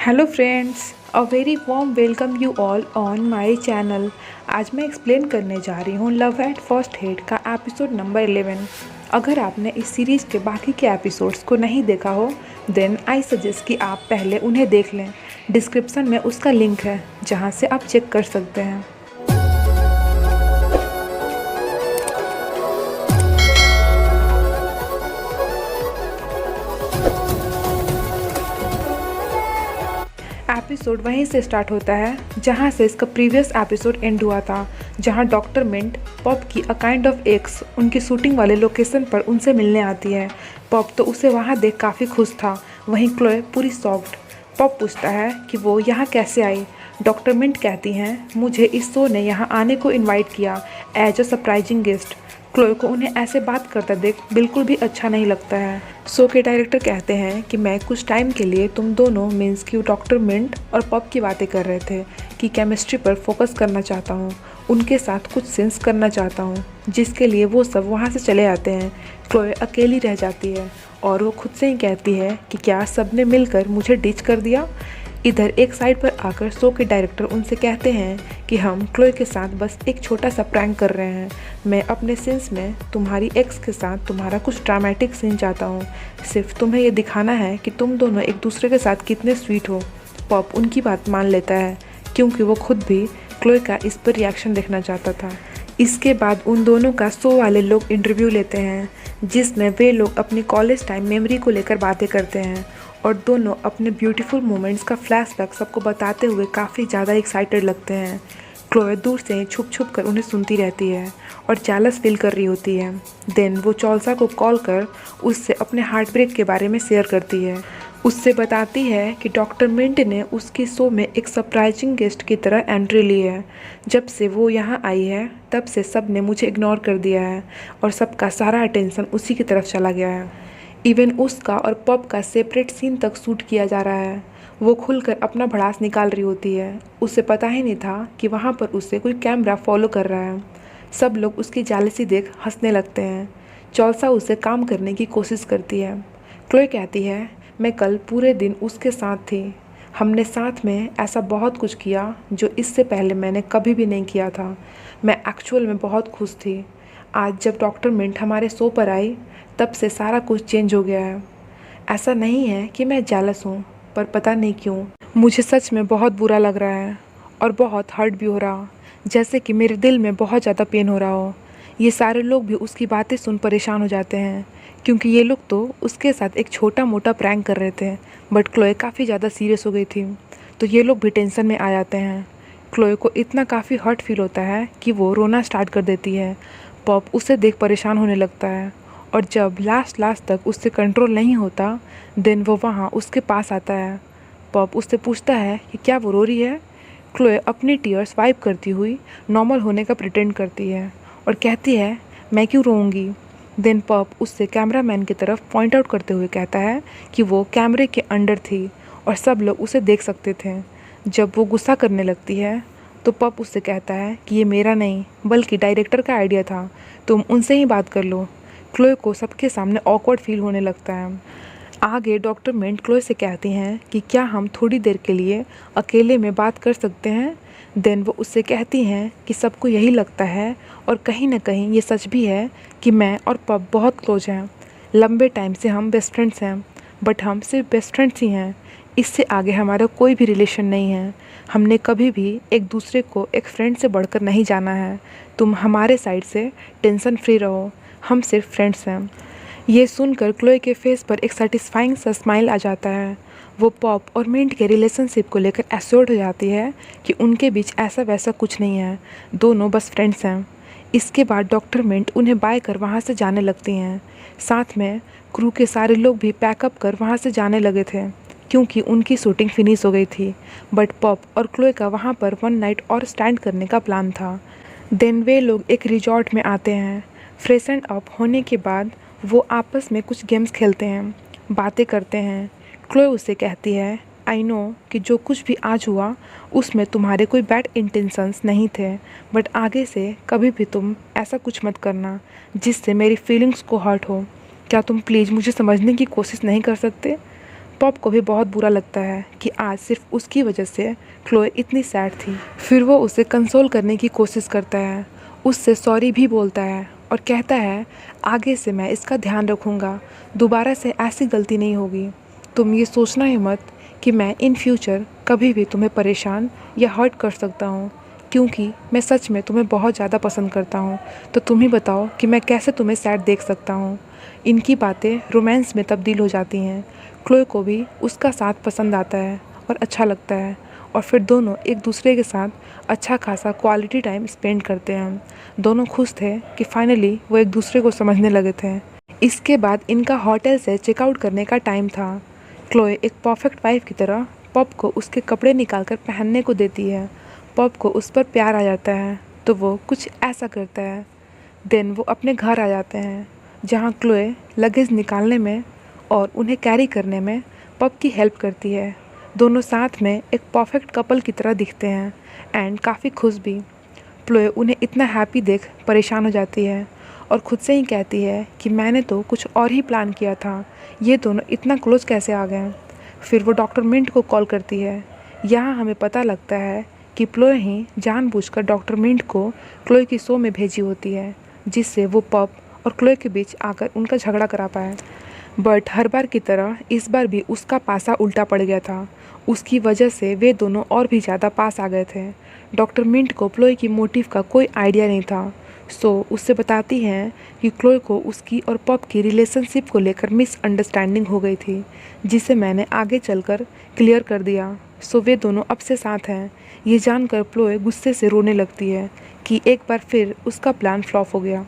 Hello friends, a very warm welcome you all on my channel. आज मैं explain करने जा रही हूँ लव एट फर्स्ट हेट का एपिसोड नंबर 11। अगर आपने इस सीरीज़ के बाकी के एपिसोड्स को नहीं देखा हो देन आई सजेस्ट कि आप पहले उन्हें देख लें। डिस्क्रिप्शन में उसका लिंक है जहाँ से आप चेक कर सकते हैं। एपिसोड वहीं से स्टार्ट होता है जहां से इसका प्रीवियस एपिसोड एंड हुआ था, जहां डॉक्टर मिंट पॉप की अ काइंड ऑफ एक्स उनकी शूटिंग वाले लोकेशन पर उनसे मिलने आती है। पॉप तो उसे वहां देख काफ़ी खुश था, वहीं क्लोए पूरी सॉफ्ट। पॉप पूछता है कि वो यहाँ कैसे आई। डॉक्टर मिंट कहती हैं मुझे इस शो ने यहाँ आने को इनवाइट किया as a surprising guest. Chloe को उन्हें ऐसे बात करता देख बिल्कुल भी अच्छा नहीं लगता है। शो के डायरेक्टर कहते हैं कि मैं कुछ टाइम के लिए तुम दोनों मीन्स कि डॉक्टर मिंट और पॉप की बातें कर रहे थे कि केमिस्ट्री पर फोकस करना चाहता हूँ, उनके साथ कुछ सीन्स करना चाहता हूँ, जिसके लिए वो सब वहाँ से चले आते हैं। क्लोए अकेली रह जाती है और वो खुद से ही कहती है कि क्या सबने मिलकर मुझे डिच कर दिया। इधर एक साइड पर आकर शो के डायरेक्टर उनसे कहते हैं कि हम क्लोए के साथ बस एक छोटा सा प्रैंक कर रहे हैं। मैं अपने सीन्स में तुम्हारी एक्स के साथ तुम्हारा कुछ ड्रामेटिक सीन चाहता हूँ, सिर्फ तुम्हें ये दिखाना है कि तुम दोनों एक दूसरे के साथ कितने स्वीट हो। पॉप उनकी बात मान लेता है क्योंकि वो खुद भी क्लोए का इस पर रिएक्शन देखना चाहता था। इसके बाद उन दोनों का शो वाले लोग इंटरव्यू लेते हैं जिसमें वे लोग अपनी कॉलेज टाइम मेमोरी को लेकर बातें करते हैं और दोनों अपने ब्यूटीफुल मोमेंट्स का फ्लैशबैक सबको बताते हुए काफ़ी ज़्यादा एक्साइटेड लगते हैं। क्लोए दूर से छुप छुप कर उन्हें सुनती रहती है और जेलस फील कर रही होती है। देन वो चौलसा को कॉल कर उससे अपने हार्ट ब्रेक के बारे में शेयर करती है। उससे बताती है कि डॉक्टर मिंट ने उसकी शो में एक सरप्राइजिंग गेस्ट की तरह एंट्री ली है। जब से वो यहाँ आई है तब से सब ने मुझे इग्नोर कर दिया है और सबका सारा अटेंशन उसी की तरफ चला गया है। इवन उसका और पॉप का सेपरेट सीन तक शूट किया जा रहा है। वो खुलकर अपना भड़ास निकाल रही होती है। उसे पता ही नहीं था कि वहाँ पर उसे कोई कैमरा फॉलो कर रहा है। सब लोग उसकी जालसी देख हंसने लगते हैं। चौलसा उसे काम करने की कोशिश करती है। क्लोए कहती है मैं कल पूरे दिन उसके साथ थी, हमने साथ में ऐसा बहुत कुछ किया जो इससे पहले मैंने कभी भी नहीं किया था। मैं एक्चुअल में बहुत खुश थी। आज जब डॉक्टर मिंट हमारे शो पर आई तब से सारा कुछ चेंज हो गया है। ऐसा नहीं है कि मैं जेलस हूँ, पर पता नहीं क्यों मुझे सच में बहुत बुरा लग रहा है और बहुत हर्ट भी हो रहा, जैसे कि मेरे दिल में बहुत ज़्यादा पेन हो रहा हो। ये सारे लोग भी उसकी बातें सुन परेशान हो जाते हैं क्योंकि ये लोग तो उसके साथ एक छोटा मोटा प्रैंक कर रहे थे, बट क्लोए काफ़ी ज़्यादा सीरियस हो गई थी तो ये लोग भी टेंशन में आ जाते हैं। क्लोए को इतना काफ़ी हर्ट फील होता है कि वो रोना स्टार्ट कर देती है। पॉप उसे देख परेशान होने लगता है और जब लास्ट तक उससे कंट्रोल नहीं होता देन वो वहाँ उसके पास आता है। पॉप उससे पूछता है कि क्या वो रो रही है। क्लोए अपनी टीयर्स वाइप करती हुई नॉर्मल होने का प्रिटेंड करती है और कहती है मैं क्यों रोऊंगी। देन पॉप उससे कैमरामैन की तरफ पॉइंट आउट करते हुए कहता है कि वो कैमरे के अंडर थी और सब लोग उसे देख सकते थे। जब वो गुस्सा करने लगती है तो पॉप उससे कहता है कि ये मेरा नहीं बल्कि डायरेक्टर का आइडिया था, तुम उनसे ही बात कर लो। क्लोए को सबके सामने ऑकवर्ड फील होने लगता है। आगे डॉक्टर मिंट क्लोए से कहती हैं कि क्या हम थोड़ी देर के लिए अकेले में बात कर सकते हैं। देन वो उससे कहती हैं कि सबको यही लगता है और कहीं ना कहीं ये सच भी है कि मैं और पॉप बहुत क्लोज हैं। लंबे टाइम से हम बेस्ट फ्रेंड्स हैं, बट हम सिर्फ बेस्ट फ्रेंड्स ही हैं, इससे आगे हमारा कोई भी रिलेशन नहीं है। हमने कभी भी एक दूसरे को एक फ्रेंड से बढ़कर नहीं जाना है। तुम हमारे साइड से टेंशन फ्री रहो, हम सिर्फ फ्रेंड्स हैं। ये सुनकर क्लोए के फेस पर एक सेटिस्फाइंग सा स्माइल आ जाता है। वो पॉप और मिंट के रिलेशनशिप को लेकर एश्योर्ड हो जाती है कि उनके बीच ऐसा वैसा कुछ नहीं है, दोनों बस फ्रेंड्स हैं। इसके बाद डॉक्टर मिंट उन्हें बाय कर वहाँ से जाने लगती हैं। साथ में क्रू के सारे लोग भी पैकअप कर वहाँ से जाने लगे थे क्योंकि उनकी शूटिंग फिनिश हो गई थी। बट पॉप और क्लोए का वहाँ पर 1 नाइट और स्टैंड करने का प्लान था। देन वे लोग एक रिजॉर्ट में आते हैं। फ्रेशन अप होने के बाद वो आपस में कुछ गेम्स खेलते हैं, बातें करते हैं। क्लोए उससे कहती है आई नो कि जो कुछ भी आज हुआ उसमें तुम्हारे कोई बैड इंटेंशंस नहीं थे, बट आगे से कभी भी तुम ऐसा कुछ मत करना जिससे मेरी फीलिंग्स को हर्ट हो। क्या तुम प्लीज़ मुझे समझने की कोशिश नहीं कर सकते। पॉप को भी बहुत बुरा लगता है कि आज सिर्फ उसकी वजह से क्लोए इतनी सैड थी। फिर वो उसे कंसोल करने की कोशिश करता है, उससे सॉरी भी बोलता है और कहता है आगे से मैं इसका ध्यान रखूँगा, दोबारा से ऐसी गलती नहीं होगी। तुम ये सोचना ही मत कि मैं इन फ्यूचर कभी भी तुम्हें परेशान या हर्ट कर सकता हूँ, क्योंकि मैं सच में तुम्हें बहुत ज़्यादा पसंद करता हूँ। तो तुम ही बताओ कि मैं कैसे तुम्हें सैड देख सकता हूँ। इनकी बातें रोमांस में तब्दील हो जाती हैं। क्लोए को भी उसका साथ पसंद आता है और अच्छा लगता है, और फिर दोनों एक दूसरे के साथ अच्छा खासा क्वालिटी टाइम स्पेंड करते हैं। दोनों खुश थे कि फाइनली वो एक दूसरे को समझने लगे थे। इसके बाद इनका होटल से चेकआउट करने का टाइम था। क्लोए एक परफेक्ट वाइफ की तरह पॉप को उसके कपड़े निकालकर पहनने को देती है। पॉप को उस पर प्यार आ जाता है तो वो कुछ ऐसा करता है। देन वो अपने घर आ जाते हैं, जहाँ क्लोए लगेज निकालने में और उन्हें कैरी करने में पॉप की हेल्प करती है। दोनों साथ में एक परफेक्ट कपल की तरह दिखते हैं एंड काफ़ी खुश भी। क्लोए उन्हें इतना हैप्पी देख परेशान हो जाती है और खुद से ही कहती है कि मैंने तो कुछ और ही प्लान किया था, ये दोनों इतना क्लोज कैसे आ गए। फिर वो डॉक्टर मिंट को कॉल करती है। यहाँ हमें पता लगता है कि क्लोए ही जानबूझकर डॉक्टर मिंट को क्लोए की शो में भेजी होती है, जिससे वो पॉप और क्लोए के बीच आकर उनका झगड़ा करा पाए। बट हर बार की तरह इस बार भी उसका पासा उल्टा पड़ गया था। उसकी वजह से वे दोनों और भी ज़्यादा पास आ गए थे। डॉक्टर मिंट को क्लोए की मोटिव का कोई आइडिया नहीं था, सो उससे बताती हैं कि क्लोए को उसकी और पॉप की रिलेशनशिप को लेकर मिसअंडरस्टैंडिंग हो गई थी, जिसे मैंने आगे चलकर क्लियर कर दिया। सो वे दोनों अब से साथ हैं। ये जानकर क्लोए गुस्से से रोने लगती है कि एक बार फिर उसका प्लान फ्लॉप हो गया।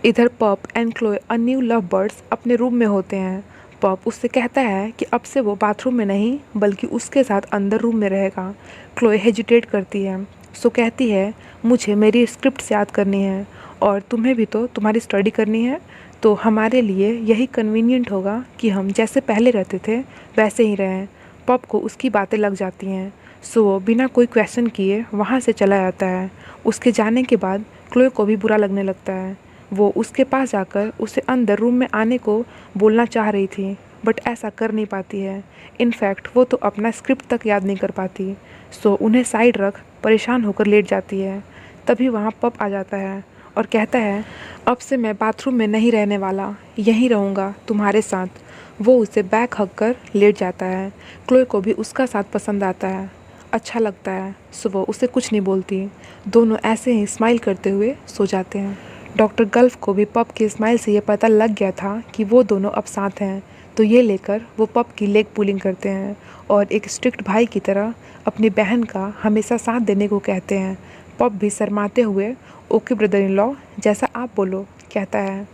इधर pop and Chloe a new love birds अपने रूम में होते हैं। पॉप उससे कहता है कि अब से वो बाथरूम में नहीं बल्कि उसके साथ अंदर रूम में रहेगा। क्लोए हेजिटेट करती है, सो कहती है मुझे मेरी स्क्रिप्ट याद करनी है और तुम्हें भी तो तुम्हारी स्टडी करनी है, तो हमारे लिए यही कन्वीनियंट होगा कि हम जैसे पहले रहते थे वैसे ही रहें। पॉप को उसकी बातें लग जाती हैं, सो वो बिना कोई क्वेश्चन किए वहाँ से चला जाता है। उसके जाने के बाद क्लोए को भी बुरा लगने लगता है। वो उसके पास जाकर उसे अंदर रूम में आने को बोलना चाह रही थी, बट ऐसा कर नहीं पाती है। इनफैक्ट वो तो अपना स्क्रिप्ट तक याद नहीं कर पाती, सो उन्हें साइड रख परेशान होकर लेट जाती है। तभी वहाँ पॉप आ जाता है और कहता है अब से मैं बाथरूम में नहीं रहने वाला, यहीं रहूँगा तुम्हारे साथ। वो उसे बैक हग कर लेट जाता है। क्लोए को भी उसका साथ पसंद आता है, अच्छा लगता है, सो वो उसे कुछ नहीं बोलती। दोनों ऐसे ही स्माइल करते हुए सो जाते हैं। डॉक्टर गल्फ को भी पॉप की स्माइल से ये पता लग गया था कि वो दोनों अब साथ हैं, तो ये लेकर वो पॉप की लेग पुलिंग करते हैं और एक स्ट्रिक्ट भाई की तरह अपनी बहन का हमेशा साथ देने को कहते हैं। पॉप भी शर्माते हुए ओके ब्रदर इन लॉ, जैसा आप बोलो, कहता है।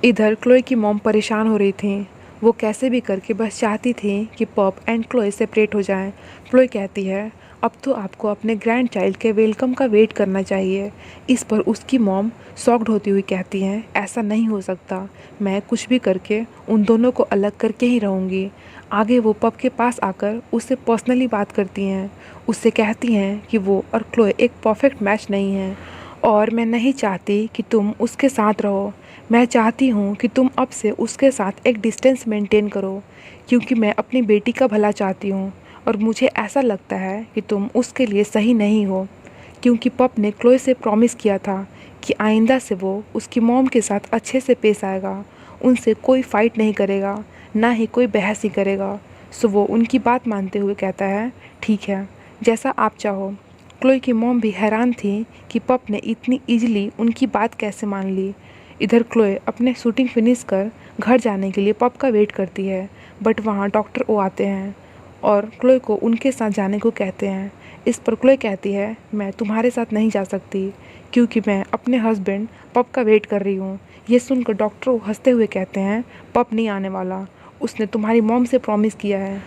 इधर क्लोए की मॉम परेशान हो रही थी। वो कैसे भी करके बस चाहती थी कि पॉप एंड क्लोए सेपरेट हो जाएं। क्लोए कहती है अब तो आपको अपने ग्रैंड चाइल्ड के वेलकम का वेट करना चाहिए। इस पर उसकी मॉम शॉक्ड होती हुई कहती हैं ऐसा नहीं हो सकता, मैं कुछ भी करके उन दोनों को अलग करके ही रहूँगी। आगे वो पॉप के पास आकर उससे पर्सनली बात करती हैं। उससे कहती हैं कि वो और क्लोए एक परफेक्ट मैच नहीं है और मैं नहीं चाहती कि तुम उसके साथ रहो। मैं चाहती हूँ कि तुम अब से उसके साथ एक डिस्टेंस मेंटेन करो, क्योंकि मैं अपनी बेटी का भला चाहती हूँ और मुझे ऐसा लगता है कि तुम उसके लिए सही नहीं हो। क्योंकि पॉप ने क्लोए से प्रॉमिस किया था कि आइंदा से वो उसकी मॉम के साथ अच्छे से पेश आएगा, उनसे कोई फ़ाइट नहीं करेगा, ना ही कोई बहस ही करेगा। सो वो उनकी बात मानते हुए कहता है ठीक है, जैसा आप चाहो। क्लोए की मॉम भी हैरान थी कि पॉप ने इतनी ईजिली उनकी बात कैसे मान ली। इधर क्लोए अपने शूटिंग फिनिश कर घर जाने के लिए पॉप का वेट करती है, बट वहाँ डॉक्टर ओ आते हैं और क्लोए को उनके साथ जाने को कहते हैं। इस पर क्लोए कहती है मैं तुम्हारे साथ नहीं जा सकती, क्योंकि मैं अपने हस्बैंड पॉप का वेट कर रही हूँ। ये सुनकर डॉक्टर ओ हंसते हुए कहते हैं पॉप नहीं आने वाला, उसने तुम्हारी मॉम से प्रॉमिस किया है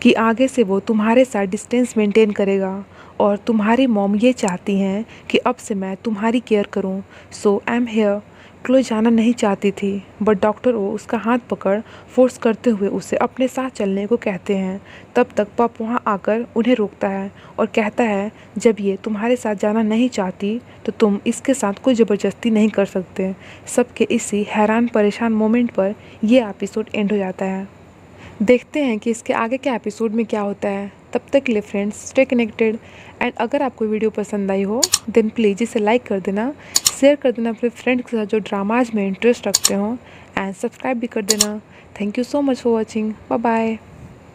कि आगे से वो तुम्हारे साथ डिस्टेंस मेंटेन करेगा, और तुम्हारी मॉम ये चाहती हैं कि अब से मैं तुम्हारी केयर करूं, सो आई एम हेयर। क्लोए जाना नहीं चाहती थी, बट डॉक्टर वो उसका हाथ पकड़ फोर्स करते हुए उसे अपने साथ चलने को कहते हैं। तब तक पॉप वहाँ आकर उन्हें रोकता है और कहता है जब ये तुम्हारे साथ जाना नहीं चाहती तो तुम इसके साथ कोई ज़बरदस्ती नहीं कर सकते। सबके इसी हैरान परेशान मोमेंट पर यह एपिसोड एंड हो जाता है। देखते हैं कि इसके आगे के एपिसोड में क्या होता है। तब तक के लिए फ्रेंड्स स्टे कनेक्टेड। एंड अगर आपको वीडियो पसंद आई हो देन प्लीज़ इसे लाइक कर देना, शेयर कर देना अपने फ्रेंड्स के साथ जो ड्रामाज में इंटरेस्ट रखते हो, एंड सब्सक्राइब भी कर देना। Thank you so much for watching. Bye bye.